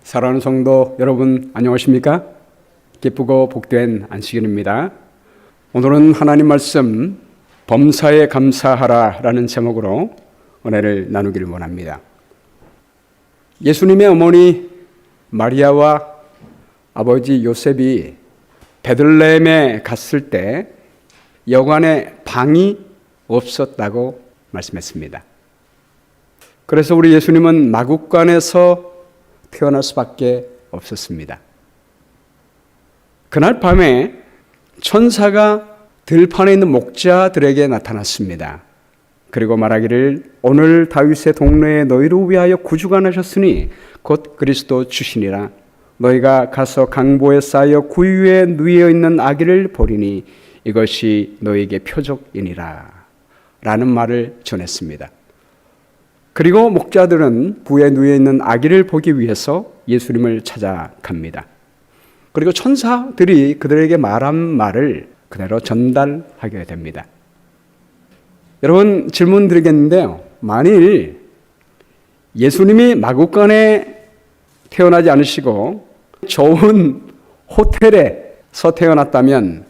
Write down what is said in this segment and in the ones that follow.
사랑하는 성도 여러분, 안녕하십니까? 기쁘고 복된 안식일입니다. 오늘은 하나님 말씀 범사에 감사하라 라는 제목으로 은혜를 나누기를 원합니다. 예수님의 어머니 마리아와 아버지 요셉이 베들레헴에 갔을 때 여관에 방이 없었다고 말씀했습니다. 그래서 우리 예수님은 마구간에서 태어날 수밖에 없었습니다. 그날 밤에 천사가 들판에 있는 목자들에게 나타났습니다. 그리고 말하기를 오늘 다윗의 동네에 너희를 위하여 구주가 나셨으니 곧 그리스도 주시니라. 너희가 가서 강보에 쌓여 구유에 누워 있는 아기를 보리니 이것이 너희에게 표적이니라 라는 말을 전했습니다. 그리고 목자들은 부에 누워 있는 아기를 보기 위해서 예수님을 찾아갑니다. 그리고 천사들이 그들에게 말한 말을 그대로 전달하게 됩니다. 여러분, 질문 드리겠는데요. 만일 예수님이 마구간에 태어나지 않으시고 좋은 호텔에서 태어났다면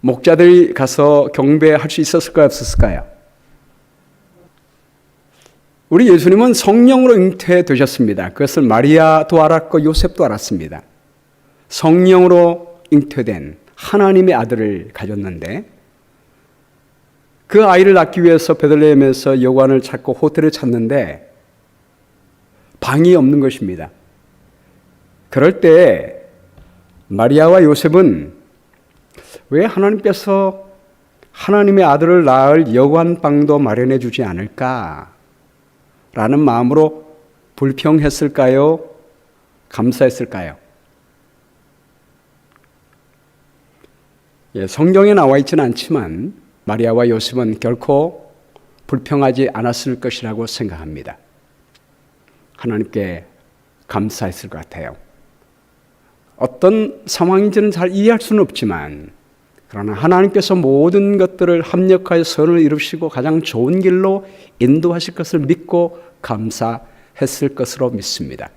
목자들이 가서 경배할 수 있었을까요? 없었을까요? 우리 예수님은 성령으로 잉태되셨습니다. 그것을 마리아도 알았고 요셉도 알았습니다. 성령으로 잉태된 하나님의 아들을 가졌는데 그 아이를 낳기 위해서 베들레헴에서 여관을 찾고 호텔을 찾는데 방이 없는 것입니다. 그럴 때 마리아와 요셉은 왜 하나님께서 하나님의 아들을 낳을 여관방도 마련해 주지 않을까? 라는 마음으로 불평했을까요? 감사했을까요? 성경에 나와 있지는 않지만 마리아와 요셉은 결코 불평하지 않았을 것이라고 생각합니다. 하나님께 감사했을 것 같아요. 어떤 상황인지는 잘 이해할 수는 없지만 그러나 하나님께서 모든 것들을 합력하여 선을 이루시고 가장 좋은 길로 인도하실 것을 믿고 감사했을 것으로 믿습니다.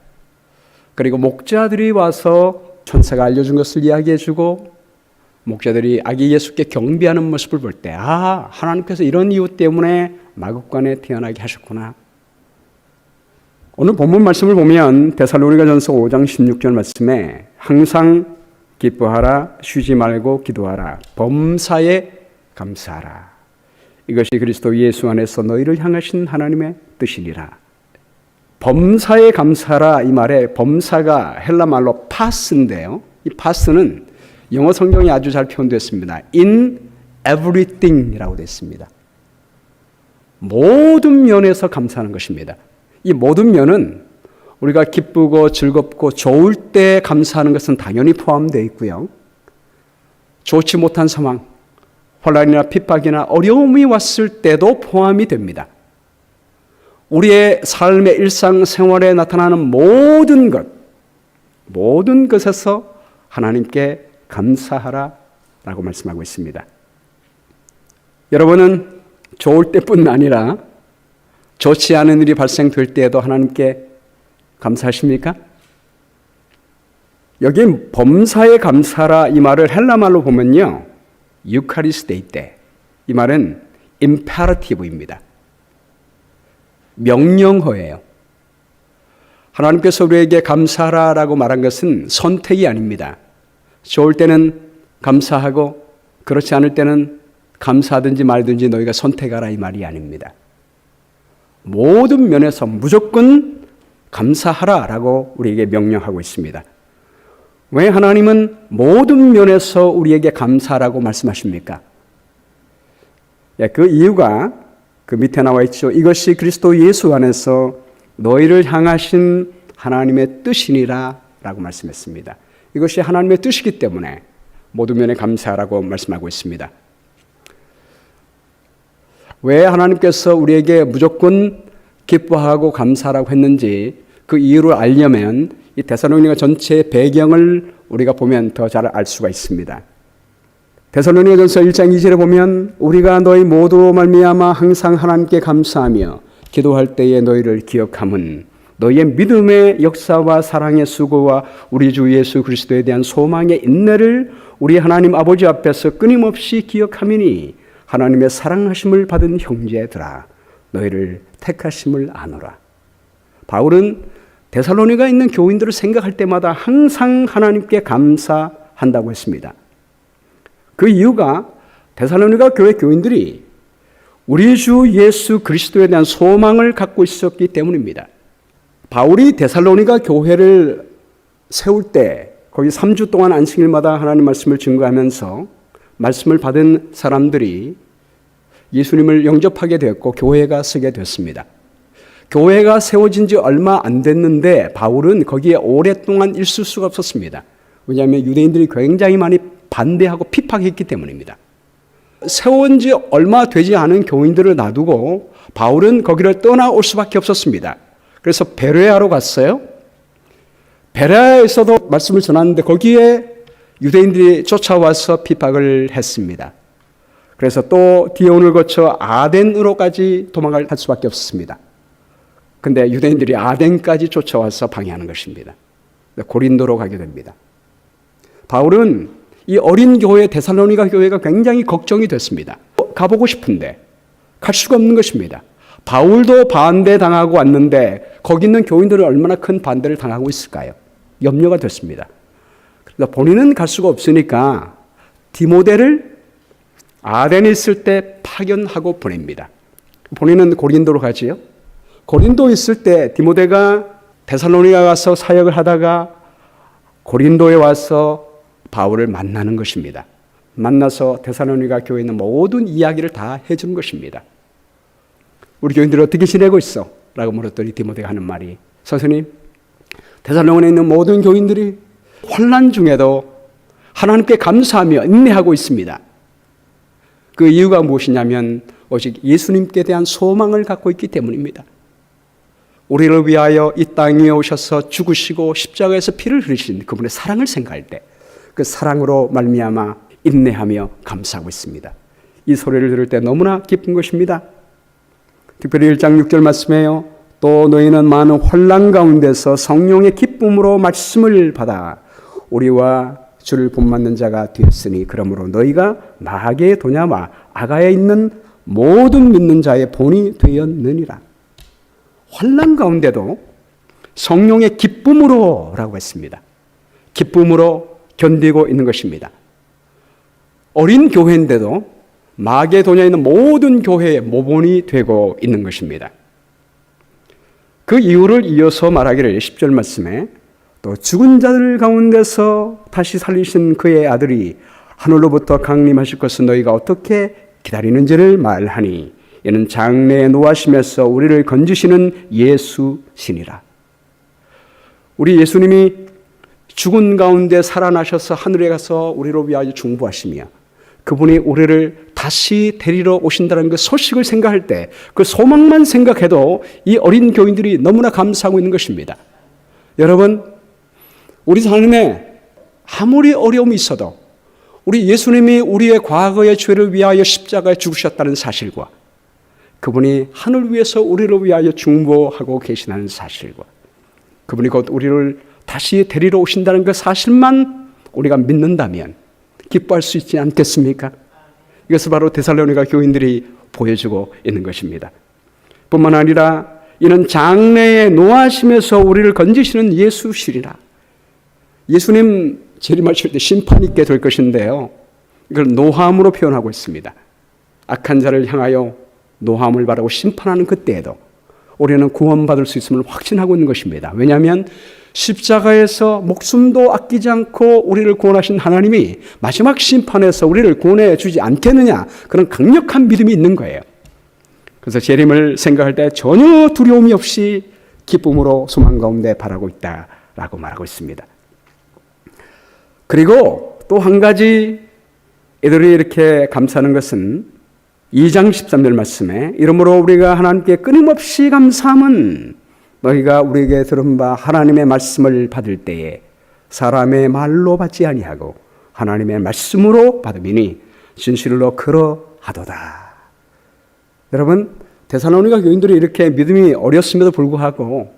그리고 목자들이 와서 천사가 알려준 것을 이야기해주고 목자들이 아기 예수께 경배하는 모습을 볼 때 하나님께서 이런 이유 때문에 마구간에 태어나게 하셨구나. 오늘 본문 말씀을 보면 데살로니가전서 5장 16절 말씀에 항상 기뻐하라, 쉬지 말고 기도하라, 범사에 감사하라. 이것이 그리스도 예수 안에서 너희를 향하신 하나님의 뜻이니라. 범사에 감사하라 이 말에 범사가 헬라 말로 파스인데요. 이 파스는 영어 성경이 아주 잘 표현됐습니다. In everything이라고 되어 있습니다. 모든 면에서 감사하는 것입니다. 이 모든 면은 우리가 기쁘고 즐겁고 좋을 때 감사하는 것은 당연히 포함되어 있고요. 좋지 못한 상황, 혼란이나 핍박이나 어려움이 왔을 때도 포함이 됩니다. 우리의 삶의 일상생활에 나타나는 모든 것에서 하나님께 감사하라라고 말씀하고 있습니다. 여러분은 좋을 때뿐 아니라 좋지 않은 일이 발생될 때에도 하나님께 감사하십니까? 여기 범사에 감사라 이 말을 헬라 말로 보면요, 유카리스데이 때 이 말은 임페라티브입니다. 명령어예요. 하나님께서 우리에게 감사하라라고 말한 것은 선택이 아닙니다. 좋을 때는 감사하고 그렇지 않을 때는 감사하든지 말든지 너희가 선택하라 이 말이 아닙니다. 모든 면에서 무조건 감사하라라고 우리에게 명령하고 있습니다. 왜 하나님은 모든 면에서 우리에게 감사하라고 말씀하십니까? 그 이유가 그 밑에 나와 있죠. 이것이 그리스도 예수 안에서 너희를 향하신 하나님의 뜻이니라 라고 말씀했습니다. 이것이 하나님의 뜻이기 때문에 모든 면에 감사하라고 말씀하고 있습니다. 왜 하나님께서 우리에게 무조건 기뻐하고 감사하라고 했는지 그 이유를 알려면 이 데살로니가 전체의 배경을 우리가 보면 더 잘 알 수가 있습니다. 데살로니가전서 1장 2절에 보면 우리가 너희 모두로 말미암아 항상 하나님께 감사하며 기도할 때에 너희를 기억함은 너희의 믿음의 역사와 사랑의 수고와 우리 주 예수 그리스도에 대한 소망의 인내를 우리 하나님 아버지 앞에서 끊임없이 기억하미니 하나님의 사랑하심을 받은 형제들아 너희를 택하심을 아노라. 바울은 데살로니가에 있는 교인들을 생각할 때마다 항상 하나님께 감사한다고 했습니다. 그 이유가 데살로니가 교회 교인들이 우리 주 예수 그리스도에 대한 소망을 갖고 있었기 때문입니다. 바울이 데살로니가 교회를 세울 때 거기 3주 동안 안식일마다 하나님 말씀을 증거하면서 말씀을 받은 사람들이 예수님을 영접하게 되었고 교회가 서게 됐습니다. 교회가 세워진 지 얼마 안 됐는데 바울은 거기에 오랫동안 있을 수가 없었습니다. 왜냐하면 유대인들이 굉장히 많이 반대하고 핍박했기 때문입니다. 세운 지 얼마 되지 않은 교인들을 놔두고 바울은 거기를 떠나올 수밖에 없었습니다. 그래서 베레아로 갔어요. 베레아에서도 말씀을 전하는데 거기에 유대인들이 쫓아와서 핍박을 했습니다. 그래서 또 디온을 거쳐 아덴으로까지 도망갈 수밖에 없었습니다. 근데 유대인들이 아덴까지 쫓아와서 방해하는 것입니다. 고린도로 가게 됩니다. 바울은 이 어린 교회 데살로니가 교회가 굉장히 걱정이 됐습니다. 가보고 싶은데 갈 수가 없는 것입니다. 바울도 반대당하고 왔는데 거기 있는 교인들은 얼마나 큰 반대를 당하고 있을까요? 염려가 됐습니다. 그래서 본인은 갈 수가 없으니까 디모데를 아덴에 있을 때 파견하고 보냅니다. 본인은 고린도로 가지요. 고린도에 있을 때 디모데가 데살로니가 가서 사역을 하다가 고린도에 와서 바울을 만나는 것입니다. 만나서 데살로니가 교회에 있는 모든 이야기를 다 해주는 것입니다. 우리 교인들이 어떻게 지내고 있어? 라고 물었더니 디모데가 하는 말이 선생님, 데살로니가에 있는 모든 교인들이 환난 중에도 하나님께 감사하며 인내하고 있습니다. 그 이유가 무엇이냐면 오직 예수님께 대한 소망을 갖고 있기 때문입니다. 우리를 위하여 이 땅에 오셔서 죽으시고 십자가에서 피를 흘리신 그분의 사랑을 생각할 때 그 사랑으로 말미암아 인내하며 감사하고 있습니다. 이 소리를 들을 때 너무나 기쁜 것입니다. 특별히 1장 6절 말씀에요. 또 너희는 많은 혼란 가운데서 성령의 기쁨으로 말씀을 받아 우리와 주를 본받는 자가 되었으니 그러므로 너희가 마게도냐와 아가야에 있는 모든 믿는 자의 본이 되었느니라. 혼란 가운데도 성령의 기쁨으로 라고 했습니다. 기쁨으로 견디고 있는 것입니다. 어린 교회인데도 마게도냐에 있는 모든 교회의 모본이 되고 있는 것입니다. 그 이유를 이어서 말하기를 10절 말씀에 또 죽은 자들 가운데서 다시 살리신 그의 아들이 하늘로부터 강림하실 것을 너희가 어떻게 기다리는지를 말하니 이는 장래에 노하심에서 우리를 건지시는 예수시니라. 우리 예수님이 죽은 가운데 살아나셔서 하늘에 가서 우리로 위하여 중보하시며 그분이 우리를 다시 데리러 오신다는 그 소식을 생각할 때 그 소망만 생각해도 이 어린 교인들이 너무나 감사하고 있는 것입니다. 여러분, 우리 삶에 아무리 어려움이 있어도 우리 예수님이 우리의 과거의 죄를 위하여 십자가에 죽으셨다는 사실과 그분이 하늘 위에서 우리를 위하여 중보하고 계시다는 사실과 그분이 곧 우리를 다시 데리러 오신다는 그 사실만 우리가 믿는다면 기뻐할 수 있지 않겠습니까? 이것을 바로 데살로니가 교인들이 보여주고 있는 것입니다. 뿐만 아니라 이는 장래에 노하심에서 우리를 건지시는 예수시리라. 예수님 재림하실 때 심판 있게 될 것인데요. 이걸 노함으로 표현하고 있습니다. 악한 자를 향하여 노함을 바라고 심판하는 그때에도 우리는 구원받을 수 있음을 확신하고 있는 것입니다. 왜냐하면 십자가에서 목숨도 아끼지 않고 우리를 구원하신 하나님이 마지막 심판에서 우리를 구원해 주지 않겠느냐, 그런 강력한 믿음이 있는 거예요. 그래서 재림을 생각할 때 전혀 두려움이 없이 기쁨으로 소망 가운데 바라고 있다라고 말하고 있습니다. 그리고 또 한 가지 이들이 이렇게 감사하는 것은 2장 13절 말씀에 이러므로 우리가 하나님께 끊임없이 감사함은 너희가 우리에게 들은 바 하나님의 말씀을 받을 때에 사람의 말로 받지 아니하고 하나님의 말씀으로 받음이니 진실로 그러하도다. 여러분, 데살로니가 교인들이 이렇게 믿음이 어렸음에도 불구하고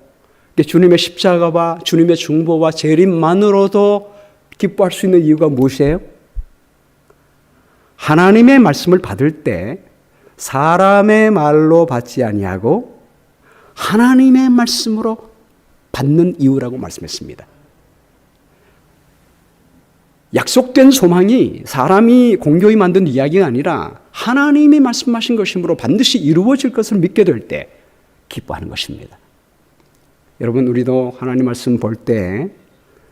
주님의 십자가와 주님의 중보와 재림만으로도 기뻐할 수 있는 이유가 무엇이에요? 하나님의 말씀을 받을 때 사람의 말로 받지 아니하고 하나님의 말씀으로 받는 이유라고 말씀했습니다. 약속된 소망이 사람이 공교히 만든 이야기가 아니라 하나님이 말씀하신 것이므로 반드시 이루어질 것을 믿게 될 때 기뻐하는 것입니다. 여러분, 우리도 하나님 말씀 볼 때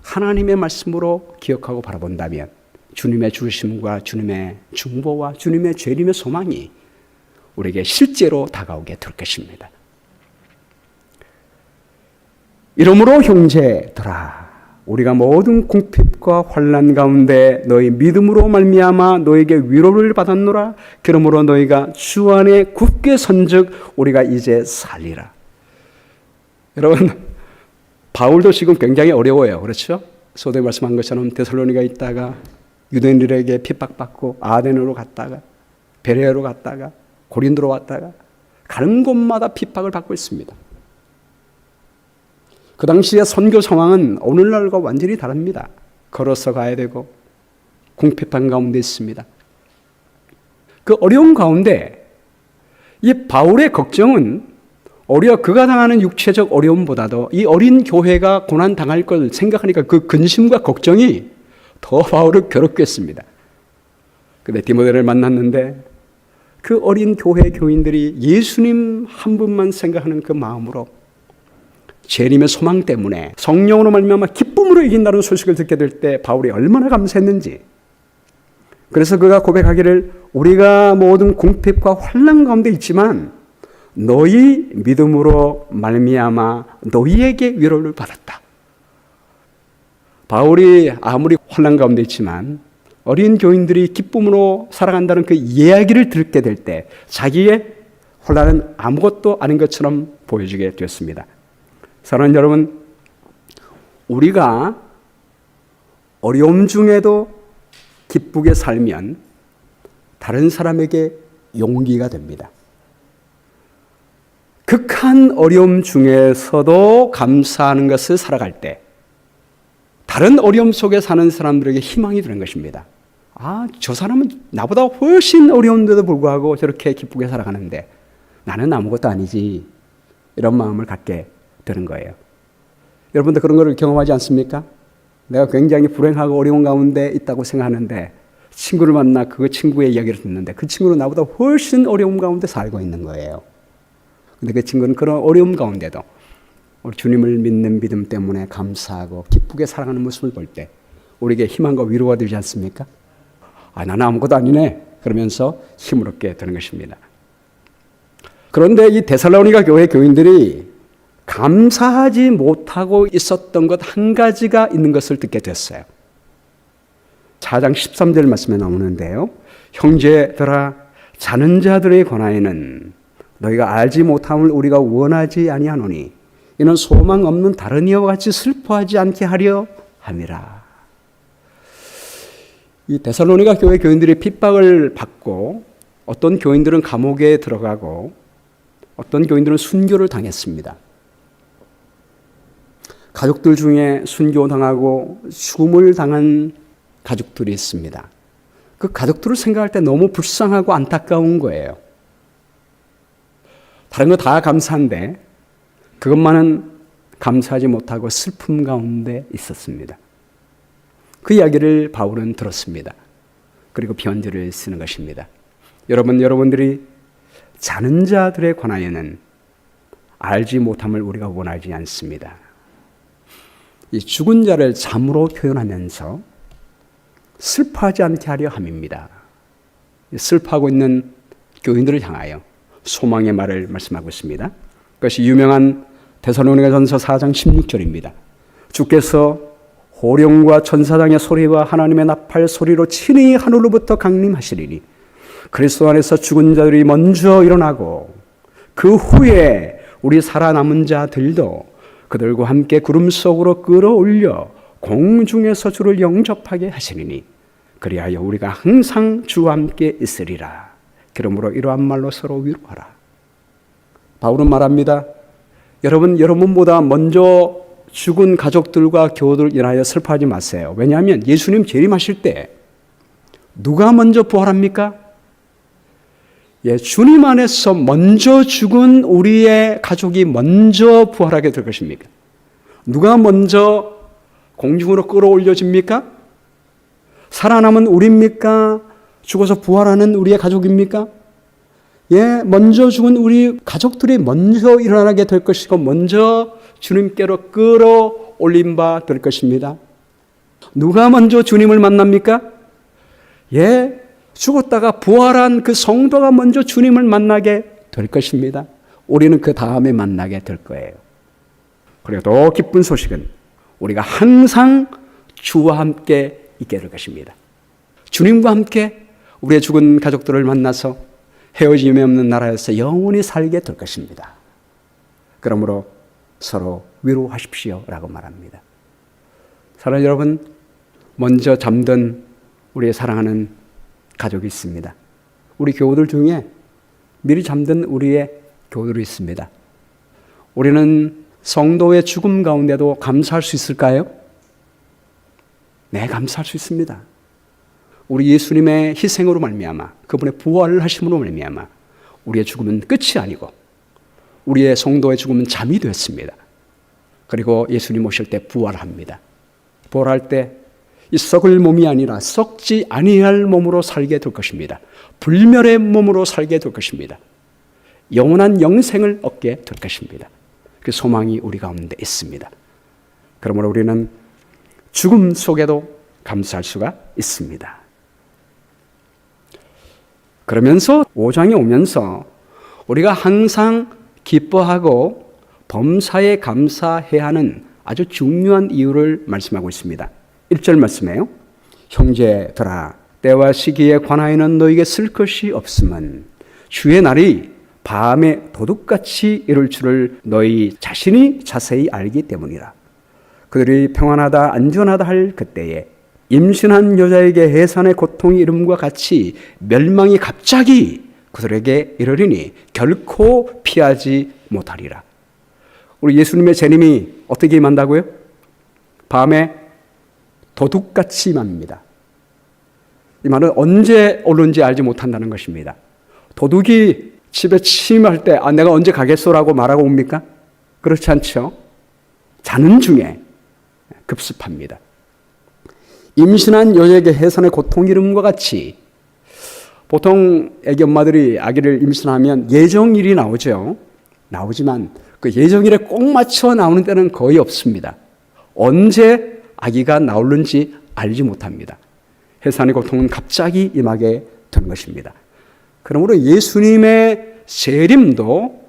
하나님의 말씀으로 기억하고 바라본다면 주님의 주심과 주님의 중보와 주님의 재림의 소망이 우리에게 실제로 다가오게 될 것입니다. 이러므로 형제들아, 우리가 모든 궁핍과 환난 가운데 너희 믿음으로 말미암아 너에게 위로를 받았노라. 그러므로 너희가 주 안에 굳게 선즉 우리가 이제 살리라. 여러분, 바울도 지금 굉장히 어려워요. 그렇죠? 소도에 말씀한 것처럼 데살로니가에 있다가 유대인들에게 핍박받고 아덴으로 갔다가 베레아로 갔다가 고린도로 왔다가 가는 곳마다 핍박을 받고 있습니다. 그 당시의 선교 상황은 오늘날과 완전히 다릅니다. 걸어서 가야 되고 궁핍한 가운데 있습니다. 그 어려운 가운데 이 바울의 걱정은 오히려 그가 당하는 육체적 어려움보다도 이 어린 교회가 고난당할 걸 생각하니까 그 근심과 걱정이 더 바울을 괴롭게 했습니다. 근데 디모데를 만났는데 그 어린 교회 교인들이 예수님 한 분만 생각하는 그 마음으로 재림의 소망 때문에 성령으로 말미암아 기쁨으로 이긴다는 소식을 듣게 될 때 바울이 얼마나 감사했는지. 그래서 그가 고백하기를 우리가 모든 궁핍과 환난 가운데 있지만 너희 믿음으로 말미암아 너희에게 위로를 받았다. 바울이 아무리 환난 가운데 있지만 어린 교인들이 기쁨으로 살아간다는 그 이야기를 듣게 될 때 자기의 혼란은 아무것도 아닌 것처럼 보여지게 되었습니다. 사랑하는 여러분, 우리가 어려움 중에도 기쁘게 살면 다른 사람에게 용기가 됩니다. 극한 어려움 중에서도 감사하는 것을 살아갈 때 다른 어려움 속에 사는 사람들에게 희망이 되는 것입니다. 아, 저 사람은 나보다 훨씬 어려운데도 불구하고 저렇게 기쁘게 살아가는데 나는 아무것도 아니지. 이런 마음을 갖게 되는 거예요. 여러분들 그런 걸 경험하지 않습니까? 내가 굉장히 불행하고 어려운 가운데 있다고 생각하는데 친구를 만나 그 친구의 이야기를 듣는데 그 친구는 나보다 훨씬 어려움 가운데 살고 있는 거예요. 근데 그 친구는 그런 어려움 가운데도 우리 주님을 믿는 믿음 때문에 감사하고 기쁘게 살아가는 모습을 볼 때 우리에게 희망과 위로가 되지 않습니까? 아, 나는 아무것도 아니네. 그러면서 힘을 얻게 되는 것입니다. 그런데 이 데살로니가 교회 교인들이 감사하지 못하고 있었던 것 한 가지가 있는 것을 듣게 됐어요. 4장 13절 말씀에 나오는데요. 형제들아, 자는 자들에 관하여는 너희가 알지 못함을 우리가 원하지 아니하노니 이는 소망 없는 다른 이와 같이 슬퍼하지 않게 하려 함이라. 이 데살로니가 교회 교인들이 핍박을 받고 어떤 교인들은 감옥에 들어가고 어떤 교인들은 순교를 당했습니다. 가족들 중에 순교당하고 죽음을 당한 가족들이 있습니다. 그 가족들을 생각할 때 너무 불쌍하고 안타까운 거예요. 다른 거 다 감사한데 그것만은 감사하지 못하고 슬픔 가운데 있었습니다. 그 이야기를 바울은 들었습니다. 그리고 편지를 쓰는 것입니다. 여러분들이 자는 자들에 관하여는 알지 못함을 우리가 원하지 않습니다. 이 죽은 자를 잠으로 표현하면서 슬퍼하지 않게 하려 함입니다. 슬퍼하고 있는 교인들을 향하여 소망의 말을 말씀하고 있습니다. 그것이 유명한 데살로니가전서 4장 16절입니다. 주께서 호령과 천사장의 소리와 하나님의 나팔 소리로 친히 하늘로부터 강림하시리니 그리스도 안에서 죽은 자들이 먼저 일어나고 그 후에 우리 살아남은 자들도 그들과 함께 구름 속으로 끌어올려 공중에서 주를 영접하게 하시리니 그리하여 우리가 항상 주와 함께 있으리라. 그러므로 이러한 말로 서로 위로하라. 바울은 말합니다. 여러분보다 먼저 죽은 가족들과 교우들 인하여 슬퍼하지 마세요. 왜냐하면 예수님 재림하실 때 누가 먼저 부활합니까? 주님 안에서 먼저 죽은 우리의 가족이 먼저 부활하게 될 것입니까? 누가 먼저 공중으로 끌어올려집니까? 살아남은 우리입니까? 죽어서 부활하는 우리의 가족입니까? 먼저 죽은 우리 가족들이 먼저 일어나게 될 것이고 먼저 주님께로 끌어올린 바 될 것입니다. 누가 먼저 주님을 만납니까? 죽었다가 부활한 그 성도가 먼저 주님을 만나게 될 것입니다. 우리는 그 다음에 만나게 될 거예요. 그리고 더 기쁜 소식은 우리가 항상 주와 함께 있게 될 것입니다. 주님과 함께 우리의 죽은 가족들을 만나서 헤어짐이 없는 나라에서 영원히 살게 될 것입니다. 그러므로 서로 위로하십시오 라고 말합니다. 사랑하는 여러분, 먼저 잠든 우리의 사랑하는 가족이 있습니다. 우리 교우들 중에 미리 잠든 우리의 교우들이 있습니다. 우리는 성도의 죽음 가운데도 감사할 수 있을까요? 네, 감사할 수 있습니다. 우리 예수님의 희생으로 말미암아 그분의 부활을 하심으로 말미암아 우리의 죽음은 끝이 아니고 우리의 성도의 죽음은 잠이 되었습니다. 그리고 예수님 오실 때 부활합니다. 부활할 때 이 썩을 몸이 아니라 썩지 아니할 몸으로 살게 될 것입니다. 불멸의 몸으로 살게 될 것입니다. 영원한 영생을 얻게 될 것입니다. 그 소망이 우리 가운데 있습니다. 그러므로 우리는 죽음 속에도 감사할 수가 있습니다. 그러면서 5장에 오면서 우리가 항상 기뻐하고 범사에 감사해야 하는 아주 중요한 이유를 말씀하고 있습니다. 1절 말씀에요. 형제들아, 때와 시기에 관하여는 너에게 쓸 것이 없음은 주의 날이 밤에 도둑같이 이룰 줄을 너희 자신이 자세히 알기 때문이라. 그들이 평안하다 안전하다 할 그때에 임신한 여자에게 해산의 고통이 이름과 같이 멸망이 갑자기 그들에게 이르리니 결코 피하지 못하리라. 우리 예수님의 재림이 어떻게 임한다고요? 밤에 도둑같이 임합니다. 이 말은 언제 오는지 알지 못한다는 것입니다. 도둑이 집에 침입할 때 내가 언제 가겠소라고 말하고 옵니까? 그렇지 않죠. 자는 중에 급습합니다. 임신한 여자에게 해산의 고통 이름과 같이 보통 애기 엄마들이 아기를 임신하면 예정일이 나오죠. 나오지만 그 예정일에 꼭 맞춰 나오는 때는 거의 없습니다. 언제 아기가 나오는지 알지 못합니다. 해산의 고통은 갑자기 임하게 된 것입니다. 그러므로 예수님의 재림도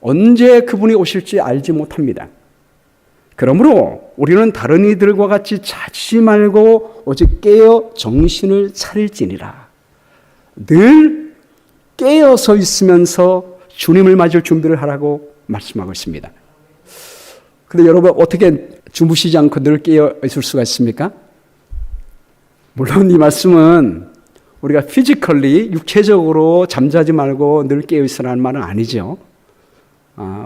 언제 그분이 오실지 알지 못합니다. 그러므로 우리는 다른 이들과 같이 자지 말고 오직 깨어 정신을 차릴지니라. 늘 깨어서 있으면서 주님을 맞을 준비를 하라고 말씀하고 있습니다. 그런데 여러분 어떻게 주무시지 않고 늘 깨어 있을 수가 있습니까? 물론 이 말씀은 우리가 피지컬리 육체적으로 잠자지 말고 늘 깨어 있으라는 말은 아니죠.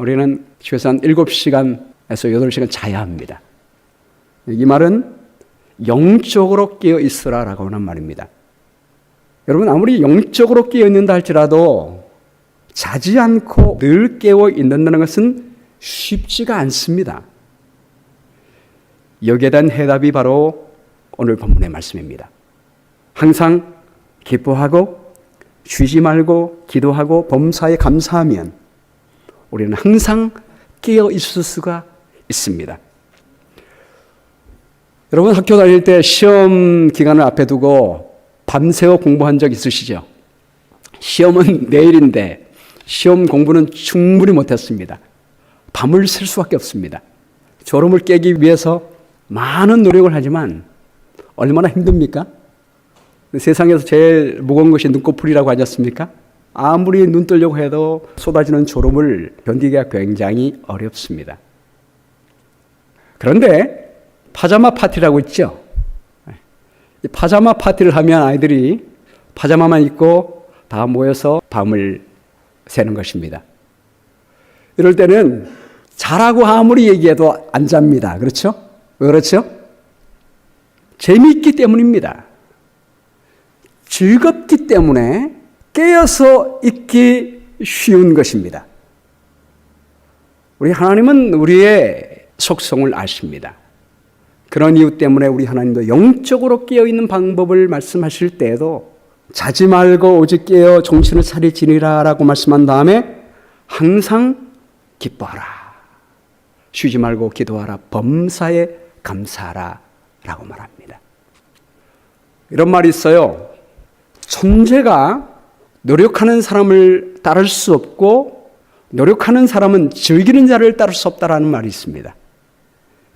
우리는 최소한 7시간에서 8시간 자야 합니다. 이 말은 영적으로 깨어 있으라라고 하는 말입니다. 여러분 아무리 영적으로 깨어 있는다 할지라도 자지 않고 늘 깨어 있는다는 것은 쉽지가 않습니다. 여기에 대한 해답이 바로 오늘 본문의 말씀입니다. 항상 기뻐하고 쉬지 말고 기도하고 범사에 감사하면 우리는 항상 깨어 있을 수가 있습니다. 여러분 학교 다닐 때 시험 기간을 앞에 두고 밤새워 공부한 적 있으시죠? 시험은 내일인데 시험 공부는 충분히 못했습니다. 밤을 샐 수밖에 없습니다. 졸음을 깨기 위해서 많은 노력을 하지만 얼마나 힘듭니까? 세상에서 제일 무거운 것이 눈꺼풀이라고 하지 않습니까? 아무리 눈 뜨려고 해도 쏟아지는 졸음을 견디기가 굉장히 어렵습니다. 그런데 파자마 파티라고 있죠? 이 파자마 파티를 하면 아이들이 파자마만 입고 다 모여서 밤을 새는 것입니다. 이럴 때는 자라고 아무리 얘기해도 안 잡니다. 그렇죠? 왜 그렇죠? 재미있기 때문입니다. 즐겁기 때문에 깨어서 있기 쉬운 것입니다. 우리 하나님은 우리의 속성을 아십니다. 그런 이유 때문에 우리 하나님도 영적으로 깨어있는 방법을 말씀하실 때에도 자지 말고 오직 깨어 정신을 차리지니라 라고 말씀한 다음에 항상 기뻐하라, 쉬지 말고 기도하라, 범사에 감사하라 라고 말합니다. 이런 말이 있어요. 천재가 노력하는 사람을 따를 수 없고 노력하는 사람은 즐기는 자를 따를 수 없다라는 말이 있습니다.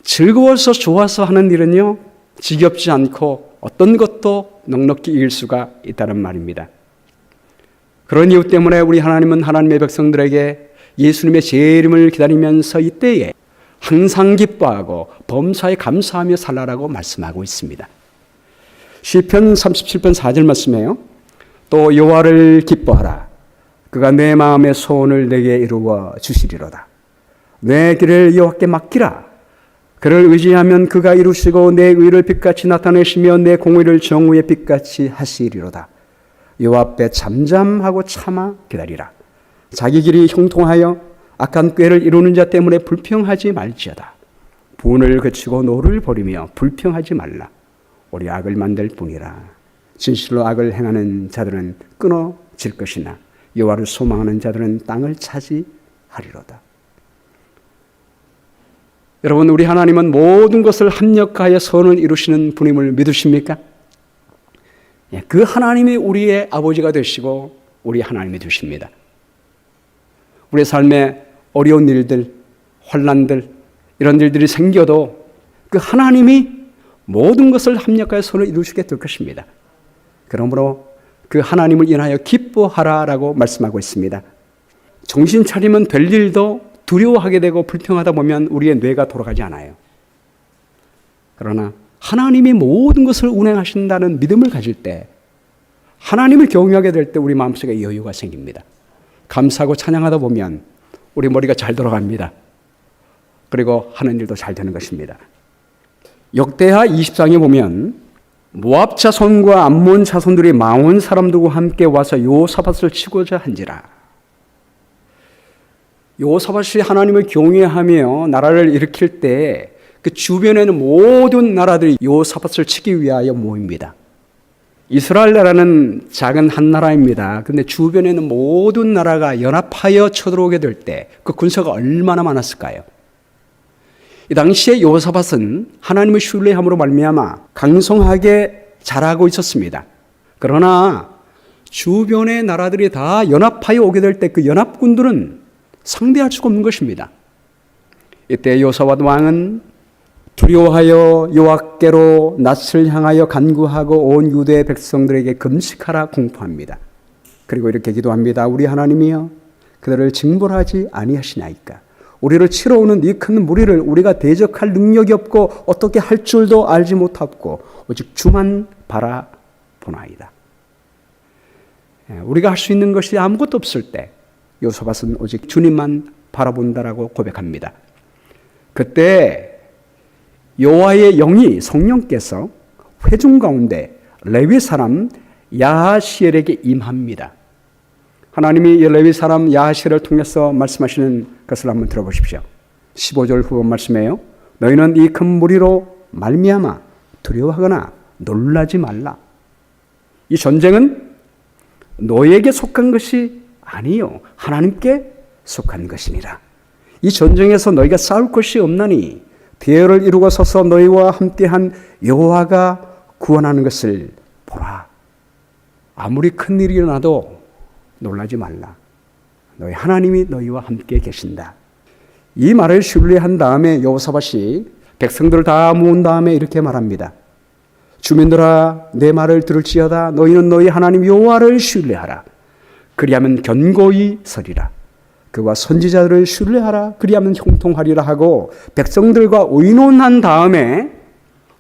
즐거워서 좋아서 하는 일은요, 지겹지 않고 어떤 것도 넉넉히 이길 수가 있다는 말입니다. 그런 이유 때문에 우리 하나님은 하나님의 백성들에게 예수님의 재림을 기다리면서 이때에 항상 기뻐하고 범사에 감사하며 살라라고 말씀하고 있습니다. 시편 37편 4절 말씀이에요. 또 여호와를 기뻐하라. 그가 내 마음의 소원을 내게 이루어 주시리로다. 내 길을 여호와께 맡기라. 그를 의지하면 그가 이루시고 내 의를 빛같이 나타내시며 내 공의를 정오의 빛같이 하시리로다. 여호와 앞에 잠잠하고 참아 기다리라. 자기 길이 형통하여 악한 꾀를 이루는 자 때문에 불평하지 말지어다. 분을 그치고 노를 버리며 불평하지 말라. 오리 악을 만들 뿐이라. 진실로 악을 행하는 자들은 끊어질 것이나 여호와를 소망하는 자들은 땅을 차지하리로다. 여러분, 우리 하나님은 모든 것을 합력하여 선을 이루시는 분임을 믿으십니까? 그 하나님이 우리의 아버지가 되시고 우리 하나님이 되십니다. 우리 삶에 어려운 일들, 환난들, 이런 일들이 생겨도 그 하나님이 모든 것을 합력하여 선을 이루시게 될 것입니다. 그러므로 그 하나님을 인하여 기뻐하라라고 말씀하고 있습니다. 정신 차리면 될 일도 두려워하게 되고 불평하다 보면 우리의 뇌가 돌아가지 않아요. 그러나 하나님이 모든 것을 운행하신다는 믿음을 가질 때, 하나님을 경외하게 될 때 우리 마음속에 여유가 생깁니다. 감사하고 찬양하다 보면 우리 머리가 잘 돌아갑니다. 그리고 하는 일도 잘 되는 것입니다. 역대하 20장에 보면 모압 자손과 암몬 자손들이 마온 사람들과 함께 와서 여호사밧을 치고자 한지라. 여호사밧이 하나님을 경외하며 나라를 일으킬 때 그 주변에는 모든 나라들이 여호사밧을 치기 위하여 모입니다. 이스라엘 나라는 작은 한 나라입니다. 그런데 주변에는 모든 나라가 연합하여 쳐들어오게 될 때 그 군사가 얼마나 많았을까요? 이 당시에 여호사밧은 하나님을 신뢰함으로 말미암아 강성하게 자라고 있었습니다. 그러나 주변의 나라들이 다 연합하여 오게 될 때 그 연합군들은 상대할 수가 없는 것입니다. 이때 여호사밧 왕은 두려워하여 여호와께로 낯을 향하여 간구하고 온 유대 백성들에게 금식하라 공포합니다. 그리고 이렇게 기도합니다. 우리 하나님이여, 그들을 징벌하지 아니하시나이까. 우리를 치러 오는 이 큰 무리를 우리가 대적할 능력이 없고 어떻게 할 줄도 알지 못하고 오직 주만 바라보나이다. 우리가 할 수 있는 것이 아무것도 없을 때 여호사밧은 오직 주님만 바라본다라고 고백합니다. 그때 여호와의 영이 성령께서 회중 가운데 레위 사람 야하시엘에게 임합니다. 하나님이 레위 사람 야하시엘을 통해서 말씀하시는 것을 한번 들어보십시오. 15절 후반 말씀이에요. 너희는 이 큰 무리로 말미암아 두려워하거나 놀라지 말라. 이 전쟁은 너희에게 속한 것이 아니요 하나님께 속한 것이니라. 이 전쟁에서 너희가 싸울 것이 없나니 대열을 이루고 서서 너희와 함께한 여호와가 구원하는 것을 보라. 아무리 큰 일이 일어나도 놀라지 말라. 너희 하나님이 너희와 함께 계신다. 이 말을 신뢰한 다음에 여호사밧이 백성들을 다 모은 다음에 이렇게 말합니다. 주민들아, 내 말을 들을지어다. 너희는 너희 하나님 여호와를 신뢰하라. 그리하면 견고히 서리라. 그와 선지자들을 신뢰하라. 그리하면 형통하리라 하고 백성들과 의논한 다음에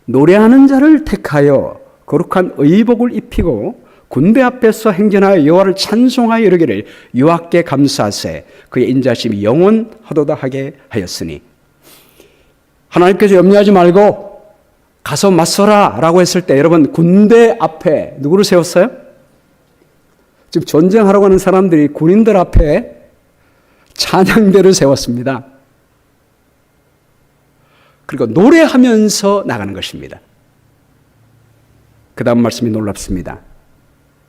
노래하는 자를 택하여 거룩한 의복을 입히고 군대 앞에서 행진하여 여호와를 찬송하여 이르기를 여호와께 감사하세 그의 인자심이 영원하도다 하게 하였으니 하나님께서 염려하지 말고 가서 맞서라 라고 했을 때 여러분 군대 앞에 누구를 세웠어요? 지금 전쟁하러 가는 사람들이 군인들 앞에 찬양대를 세웠습니다. 그리고 노래하면서 나가는 것입니다. 그 다음 말씀이 놀랍습니다.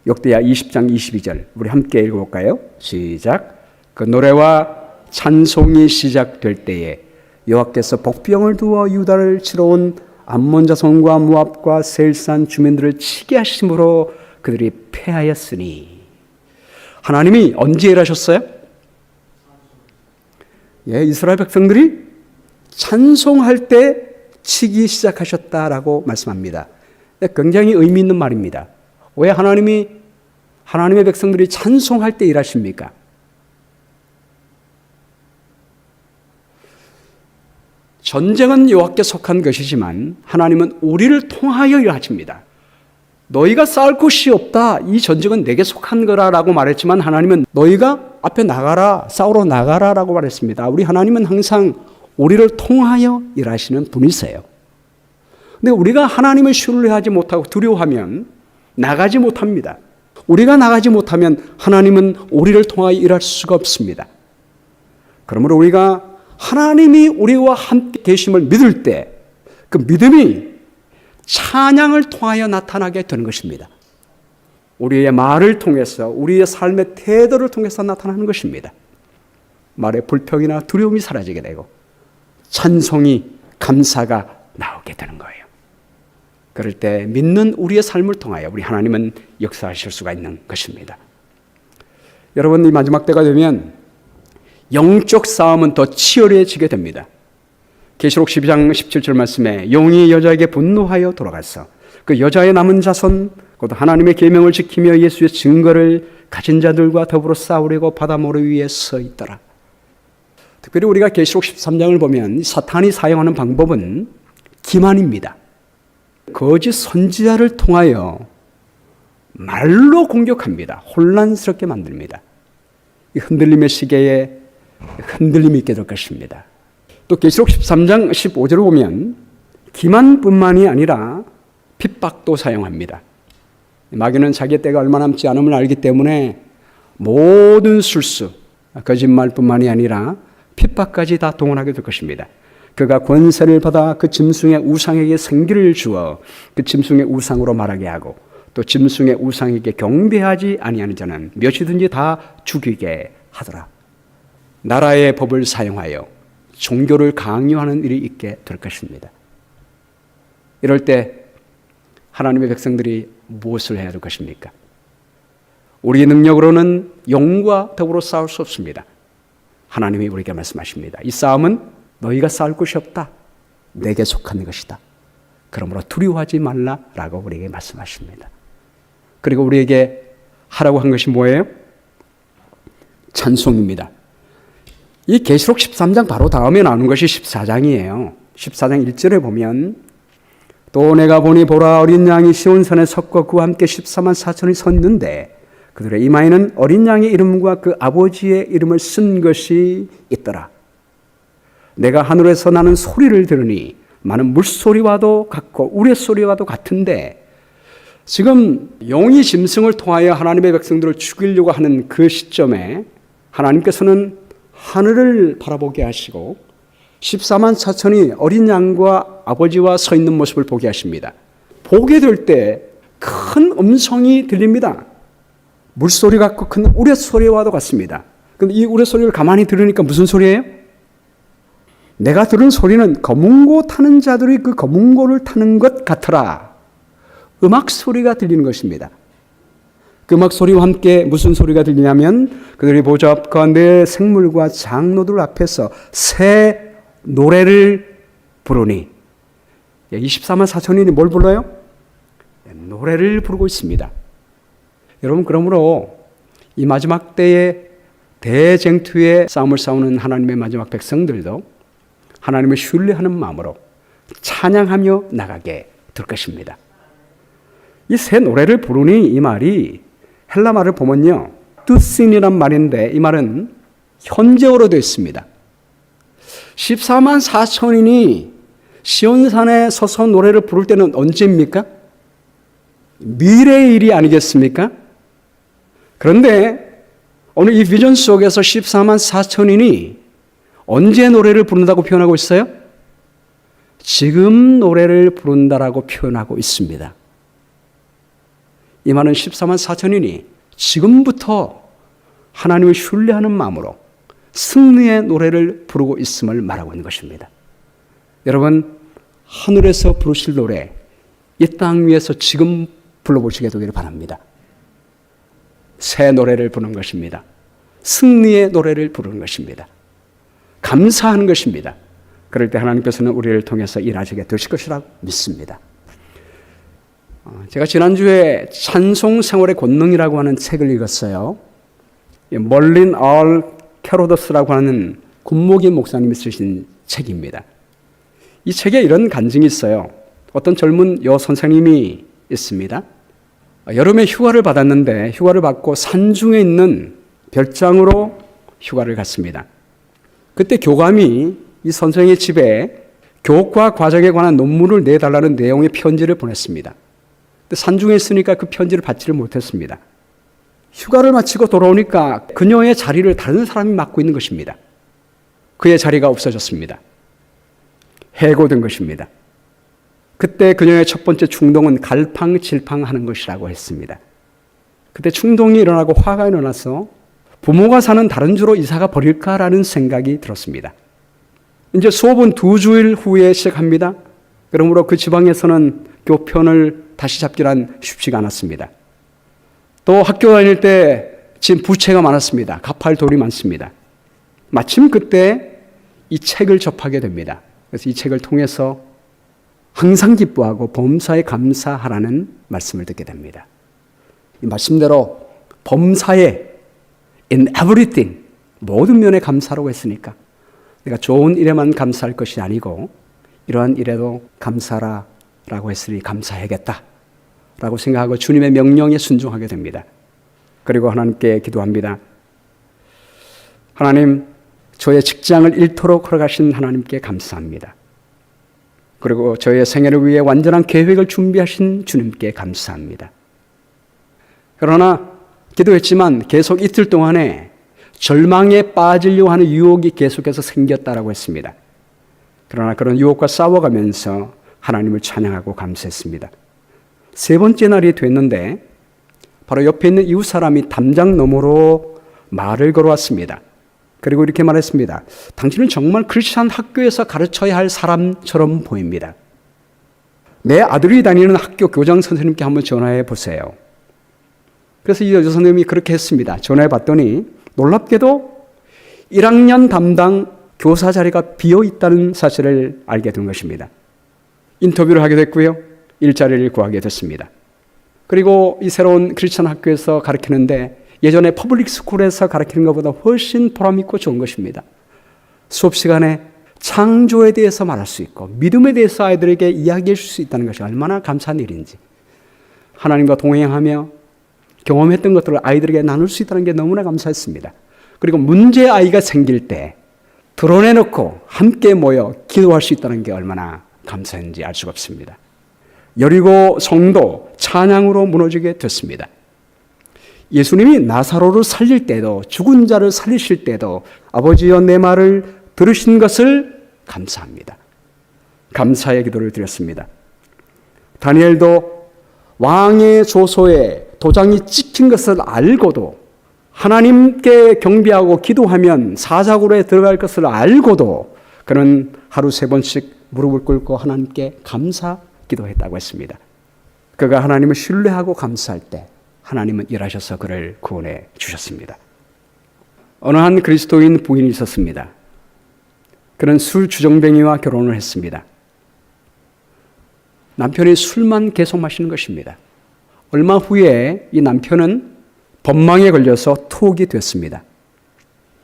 역대하 20장 22절 우리 함께 읽어볼까요? 시작. 그 노래와 찬송이 시작될 때에 여호와께서 복병을 두어 유다를 치러 온 암몬 자손과 모압과 세일산 주민들을 치게 하심으로 그들이 패하였으니 하나님이 언제 일하셨어요? 예, 이스라엘 백성들이 찬송할 때 치기 시작하셨다라고 말씀합니다. 굉장히 의미 있는 말입니다. 왜 하나님의 백성들이 찬송할 때 일하십니까? 전쟁은 여호와께 속한 것이지만 하나님은 우리를 통하여 일하십니다. 너희가 싸울 곳이 없다. 이 전쟁은 내게 속한 거라라고 말했지만 하나님은 너희가 앞에 나가라, 싸우러 나가라라고 말했습니다. 우리 하나님은 항상 우리를 통하여 일하시는 분이세요. 근데 우리가 하나님을 신뢰하지 못하고 두려워하면 나가지 못합니다. 우리가 나가지 못하면 하나님은 우리를 통하여 일할 수가 없습니다. 그러므로 우리가 하나님이 우리와 함께 계심을 믿을 때 그 믿음이 찬양을 통하여 나타나게 되는 것입니다. 우리의 말을 통해서 우리의 삶의 태도를 통해서 나타나는 것입니다. 말의 불평이나 두려움이 사라지게 되고 찬송이 감사가 나오게 되는 거예요. 그럴 때 믿는 우리의 삶을 통하여 우리 하나님은 역사하실 수가 있는 것입니다. 여러분 이 마지막 때가 되면 영적 싸움은 더 치열해지게 됩니다. 계시록 12장 17절 말씀에 영이 여자에게 분노하여 돌아가서 그 여자의 남은 자손 곧 하나님의 계명을 지키며 예수의 증거를 가진 자들과 더불어 싸우려고 바다 모래 위에 서 있더라. 특별히 우리가 계시록 13장을 보면 사탄이 사용하는 방법은 기만입니다. 거짓 선지자를 통하여 말로 공격합니다. 혼란스럽게 만듭니다. 이 흔들림의 시계에 흔들림이 있게 될 것입니다. 또 계시록 13장 15절을 보면 기만뿐만이 아니라 핍박도 사용합니다. 마귀는 자기의 때가 얼마 남지 않음을 알기 때문에 모든 술수, 거짓말뿐만이 아니라 핍박까지 다 동원하게 될 것입니다. 그가 권세를 받아 그 짐승의 우상에게 생기를 주어 그 짐승의 우상으로 말하게 하고 또 짐승의 우상에게 경배하지 아니하는 자는 몇이든지 다 죽이게 하더라. 나라의 법을 사용하여 종교를 강요하는 일이 있게 될 것입니다. 이럴 때 하나님의 백성들이 무엇을 해야 될 것입니까? 우리의 능력으로는 영과 더불어 싸울 수 없습니다. 하나님이 우리에게 말씀하십니다. 이 싸움은 너희가 싸울 곳이 없다. 내게 속한 것이다. 그러므로 두려워하지 말라라고 우리에게 말씀하십니다. 그리고 우리에게 하라고 한 것이 뭐예요? 찬송입니다. 이 계시록 13장 바로 다음에 나오는 것이 14장이에요. 14장 1절에 보면 또 내가 보니 보라 어린 양이 시온산에 섰고 그와 함께 14만 4천이 섰는데 그들의 이마에는 어린 양의 이름과 그 아버지의 이름을 쓴 것이 있더라. 내가 하늘에서 나는 소리를 들으니 많은 물소리와도 같고 우레소리와도 같은데 지금 영이 짐승을 통하여 하나님의 백성들을 죽이려고 하는 그 시점에 하나님께서는 하늘을 바라보게 하시고 14만 4천이 어린 양과 아버지와 서 있는 모습을 보게 하십니다. 보게 될 때 큰 음성이 들립니다. 물소리 같고 큰 우레소리와도 같습니다. 그런데 이 우레소리를 가만히 들으니까 무슨 소리예요? 내가 들은 소리는 검은고 타는 자들이 그 검은고를 타는 것 같더라. 음악 소리가 들리는 것입니다. 그 음악 소리와 함께 무슨 소리가 들리냐면 그들이 보좌 앞과 내 생물과 장로들 앞에서 새 노래를 부르니 24만 4천인이 뭘 불러요? 노래를 부르고 있습니다. 여러분 그러므로 이 마지막 때의 대쟁투의 싸움을 싸우는 하나님의 마지막 백성들도 하나님을 신뢰하는 마음으로 찬양하며 나가게 될 것입니다. 이 새 노래를 부르니 이 말이 헬라 말을 보면요. 뚜신이란 말인데 이 말은 현재어로 되어 있습니다. 14만 4천인이 시온산에 서서 노래를 부를 때는 언제입니까? 미래의 일이 아니겠습니까? 그런데 오늘 이 비전 속에서 14만 4천인이 언제 노래를 부른다고 표현하고 있어요? 지금 노래를 부른다라고 표현하고 있습니다. 이 말은 14만 4천인이 지금부터 하나님을 신뢰하는 마음으로 승리의 노래를 부르고 있음을 말하고 있는 것입니다. 여러분, 하늘에서 부르실 노래, 이 땅 위에서 지금 불러보시게 되기를 바랍니다. 새 노래를 부르는 것입니다. 승리의 노래를 부르는 것입니다. 감사하는 것입니다. 그럴 때 하나님께서는 우리를 통해서 일하시게 되실 것이라고 믿습니다. 제가 지난주에 찬송 생활의 권능이라고 하는 책을 읽었어요. 멀린 얼 캐로더스라고 하는 군목인 목사님이 쓰신 책입니다. 이 책에 이런 간증이 있어요. 어떤 젊은 여선생님이 있습니다. 여름에 휴가를 받았는데 휴가를 받고 산중에 있는 별장으로 휴가를 갔습니다. 그때 교감이 이 선생의 집에 교과 과정에 관한 논문을 내달라는 내용의 편지를 보냈습니다. 근데 산중에 있으니까 그 편지를 받지를 못했습니다. 휴가를 마치고 돌아오니까 그녀의 자리를 다른 사람이 맡고 있는 것입니다. 그의 자리가 없어졌습니다. 해고된 것입니다. 그때 그녀의 첫 번째 충동은 갈팡질팡하는 것이라고 했습니다. 그때 충동이 일어나고 화가 일어나서 부모가 사는 다른 주로 이사가 버릴까라는 생각이 들었습니다. 이제 수업은 2주일 후에 시작합니다. 그러므로 그 지방에서는 교편을 다시 잡기란 쉽지가 않았습니다. 또 학교 다닐 때 지금 부채가 많았습니다. 갚을 돈이 많습니다. 마침 그때 이 책을 접하게 됩니다. 그래서 이 책을 통해서 항상 기뻐하고 범사에 감사하라는 말씀을 듣게 됩니다. 이 말씀대로 범사에 in everything 모든 면에 감사라고 했으니까 내가 좋은 일에만 감사할 것이 아니고 이러한 일에도 감사라라고 했으니 감사해야겠다라고 생각하고 주님의 명령에 순종하게 됩니다. 그리고 하나님께 기도합니다. 하나님, 저의 직장을 잃도록 허락하신 하나님께 감사합니다. 그리고 저의 생애를 위해 완전한 계획을 준비하신 주님께 감사합니다. 그러나 기도했지만 계속 이틀 동안에 절망에 빠지려고 하는 유혹이 계속해서 생겼다라고 했습니다. 그러나 그런 유혹과 싸워가면서 하나님을 찬양하고 감사했습니다. 세 번째 날이 됐는데 바로 옆에 있는 이웃 사람이 담장 너머로 말을 걸어왔습니다. 그리고 이렇게 말했습니다. 당신은 정말 크리스찬 학교에서 가르쳐야 할 사람처럼 보입니다. 내 아들이 다니는 학교 교장 선생님께 한번 전화해 보세요. 그래서 이 여자 선생님이 그렇게 했습니다. 전화해 봤더니 놀랍게도 1학년 담당 교사 자리가 비어 있다는 사실을 알게 된 것입니다. 인터뷰를 하게 됐고요. 일자리를 구하게 됐습니다. 그리고 이 새로운 크리스찬 학교에서 가르치는데 예전에 퍼블릭 스쿨에서 가르치는 것보다 훨씬 보람있고 좋은 것입니다. 수업 시간에 창조에 대해서 말할 수 있고 믿음에 대해서 아이들에게 이야기해 줄 수 있다는 것이 얼마나 감사한 일인지, 하나님과 동행하며 경험했던 것들을 아이들에게 나눌 수 있다는 게 너무나 감사했습니다. 그리고 문제 아이가 생길 때 드러내놓고 함께 모여 기도할 수 있다는 게 얼마나 감사한지 알 수가 없습니다. 여리고 성도 찬양으로 무너지게 됐습니다. 예수님이 나사로를 살릴 때도 죽은 자를 살리실 때도 아버지여 내 말을 들으신 것을 감사합니다. 감사의 기도를 드렸습니다. 다니엘도 왕의 조소에 도장이 찍힌 것을 알고도 하나님께 경배하고 기도하면 사자굴에 들어갈 것을 알고도 그는 하루 3번씩 무릎을 꿇고 하나님께 감사 기도했다고 했습니다. 그가 하나님을 신뢰하고 감사할 때 하나님은 일하셔서 그를 구원해 주셨습니다. 어느 한 그리스도인 부인이 있었습니다. 그는 술 주정뱅이와 결혼을 했습니다. 남편이 술만 계속 마시는 것입니다. 얼마 후에 이 남편은 법망에 걸려서 투옥이 됐습니다.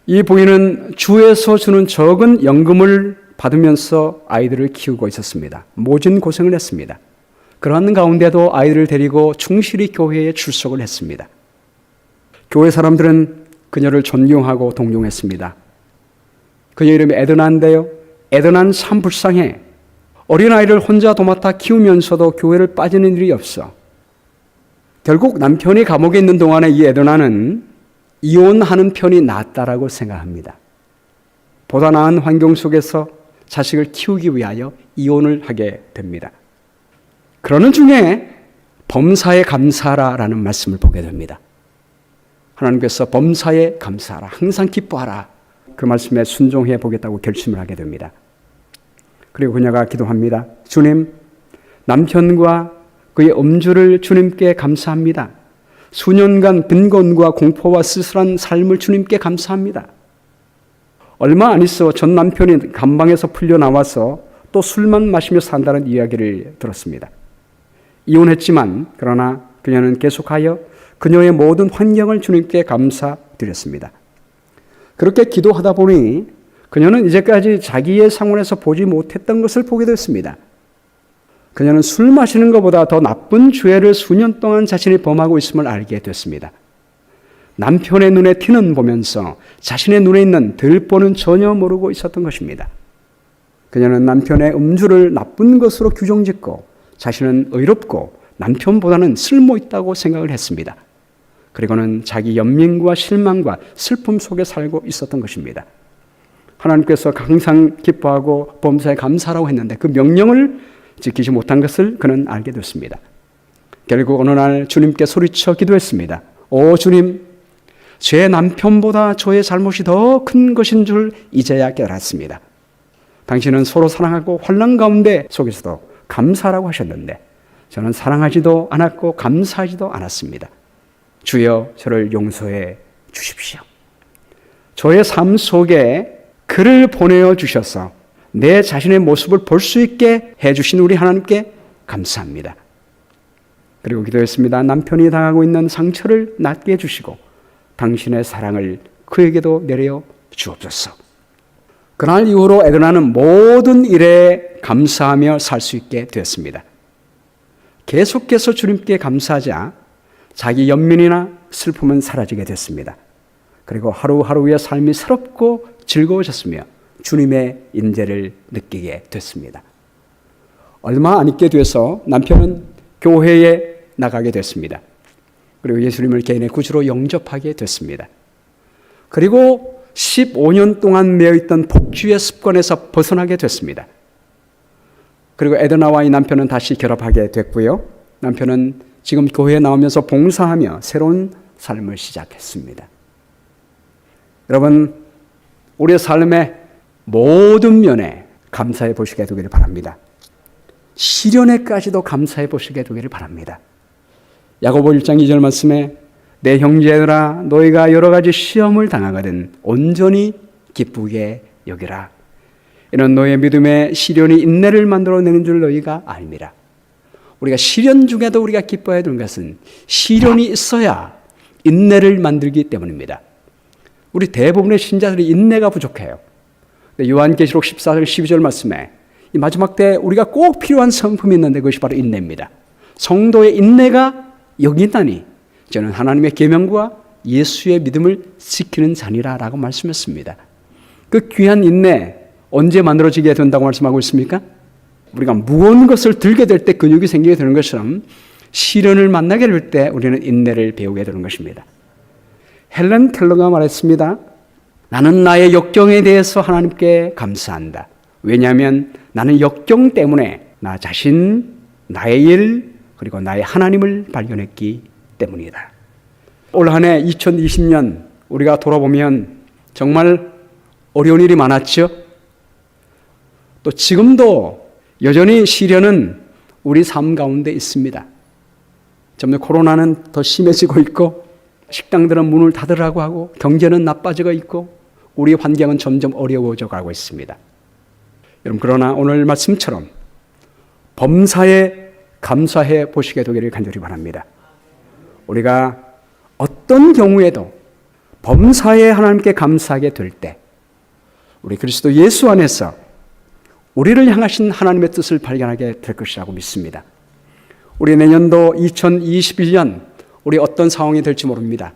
이 부인은 주에서 주는 적은 연금을 받으면서 아이들을 키우고 있었습니다. 모진 고생을 했습니다. 그런 가운데도 아이들을 데리고 충실히 교회에 출석을 했습니다. 교회 사람들은 그녀를 존경하고 동경했습니다. 그녀 이름이 에드나인데요. 에드나는 참 불쌍해. 어린아이를 혼자 도맡아 키우면서도 교회를 빠지는 일이 없어. 결국 남편이 감옥에 있는 동안에 이 에드나는 이혼하는 편이 낫다라고 생각합니다. 보다 나은 환경 속에서 자식을 키우기 위하여 이혼을 하게 됩니다. 그러는 중에 범사에 감사하라라는 말씀을 보게 됩니다. 하나님께서 범사에 감사하라, 항상 기뻐하라, 그 말씀에 순종해 보겠다고 결심을 하게 됩니다. 그리고 그녀가 기도합니다. 주님, 남편과 그의 음주를 주님께 감사합니다. 수년간 빈곤과 공포와 쓸쓸한 삶을 주님께 감사합니다. 얼마 안 있어 전 남편이 감방에서 풀려 나와서 또 술만 마시며 산다는 이야기를 들었습니다. 이혼했지만 그러나 그녀는 계속하여 그녀의 모든 환경을 주님께 감사드렸습니다. 그렇게 기도하다 보니 그녀는 이제까지 자기의 상황에서 보지 못했던 것을 보게 됐습니다. 그녀는 술 마시는 것보다 더 나쁜 죄를 수년 동안 자신이 범하고 있음을 알게 됐습니다. 남편의 눈에 티는 보면서 자신의 눈에 있는 들보는 전혀 모르고 있었던 것입니다. 그녀는 남편의 음주를 나쁜 것으로 규정짓고 자신은 의롭고 남편보다는 쓸모있다고 생각을 했습니다. 그리고는 자기 연민과 실망과 슬픔 속에 살고 있었던 것입니다. 하나님께서 항상 기뻐하고 범사에 감사하라고 했는데 그 명령을 지키지 못한 것을 그는 알게 됐습니다. 결국 어느 날 주님께 소리쳐 기도했습니다. 오 주님, 제 남편보다 저의 잘못이 더 큰 것인 줄 이제야 깨달았습니다. 당신은 서로 사랑하고 환난 가운데 속에서도 감사라고 하셨는데 저는 사랑하지도 않았고 감사하지도 않았습니다. 주여 저를 용서해 주십시오. 저의 삶 속에 그를 보내어 주셔서 내 자신의 모습을 볼 수 있게 해주신 우리 하나님께 감사합니다. 그리고 기도했습니다. 남편이 당하고 있는 상처를 낫게 해주시고 당신의 사랑을 그에게도 내려 주옵소서. 그날 이후로 에드나는 모든 일에 감사하며 살 수 있게 되었습니다. 계속해서 주님께 감사하자 자기 연민이나 슬픔은 사라지게 됐습니다. 그리고 하루하루의 삶이 새롭고 즐거워졌으며 주님의 인재를 느끼게 됐습니다. 얼마 안 있게 돼서 남편은 교회에 나가게 됐습니다. 그리고 예수님을 개인의 구주로 영접하게 됐습니다. 그리고 15년 동안 매여있던 복주의 습관에서 벗어나게 됐습니다. 그리고 에드나와 이 남편은 다시 결합하게 됐고요. 남편은 지금 교회에 나오면서 봉사하며 새로운 삶을 시작했습니다. 여러분, 우리의 삶의 모든 면에 감사해 보시게 되기를 바랍니다. 시련에까지도 감사해 보시게 되기를 바랍니다. 야고보 1장 2절 말씀에 내 형제들아 너희가 여러 가지 시험을 당하거든 온전히 기쁘게 여기라. 이는 너의 믿음의 시련이 인내를 만들어내는 줄 너희가 알미라. 우리가 시련 중에도 우리가 기뻐해야 되는 것은 시련이 있어야 인내를 만들기 때문입니다. 우리 대부분의 신자들이 인내가 부족해요. 요한계시록 14장 12절 말씀에 이 마지막 때 우리가 꼭 필요한 성품이 있는데 그것이 바로 인내입니다. 성도의 인내가 여기 있다니 저는 하나님의 계명과 예수의 믿음을 지키는 자니라라고 말씀했습니다. 그 귀한 인내 언제 만들어지게 된다고 말씀하고 있습니까? 우리가 무거운 것을 들게 될 때 근육이 생기게 되는 것처럼 시련을 만나게 될 때 우리는 인내를 배우게 되는 것입니다. 헬렌 켈러가 말했습니다. 나는 나의 역경에 대해서 하나님께 감사한다. 왜냐하면 나는 역경 때문에 나 자신, 나의 일, 그리고 나의 하나님을 발견했기 때문이다. 올 한 해 2020년 우리가 돌아보면 정말 어려운 일이 많았죠. 또 지금도 여전히 시련은 우리 삶 가운데 있습니다. 점점 코로나는 더 심해지고 있고 식당들은 문을 닫으라고 하고 경제는 나빠지고 있고 우리 환경은 점점 어려워져 가고 있습니다. 여러분 그러나 오늘 말씀처럼 범사에 감사해 보시게 되기를 간절히 바랍니다. 우리가 어떤 경우에도 범사에 하나님께 감사하게 될 때 우리 그리스도 예수 안에서 우리를 향하신 하나님의 뜻을 발견하게 될 것이라고 믿습니다. 우리 내년도 2021년 우리 어떤 상황이 될지 모릅니다.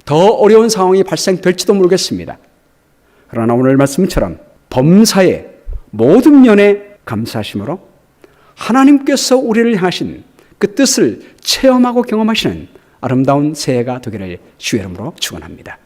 더 어려운 상황이 발생될지도 모르겠습니다. 그러나 오늘 말씀처럼 범사의 모든 면에 감사하심으로 하나님께서 우리를 향하신 그 뜻을 체험하고 경험하시는 아름다운 새해가 되기를 주의 이름으로 축원합니다.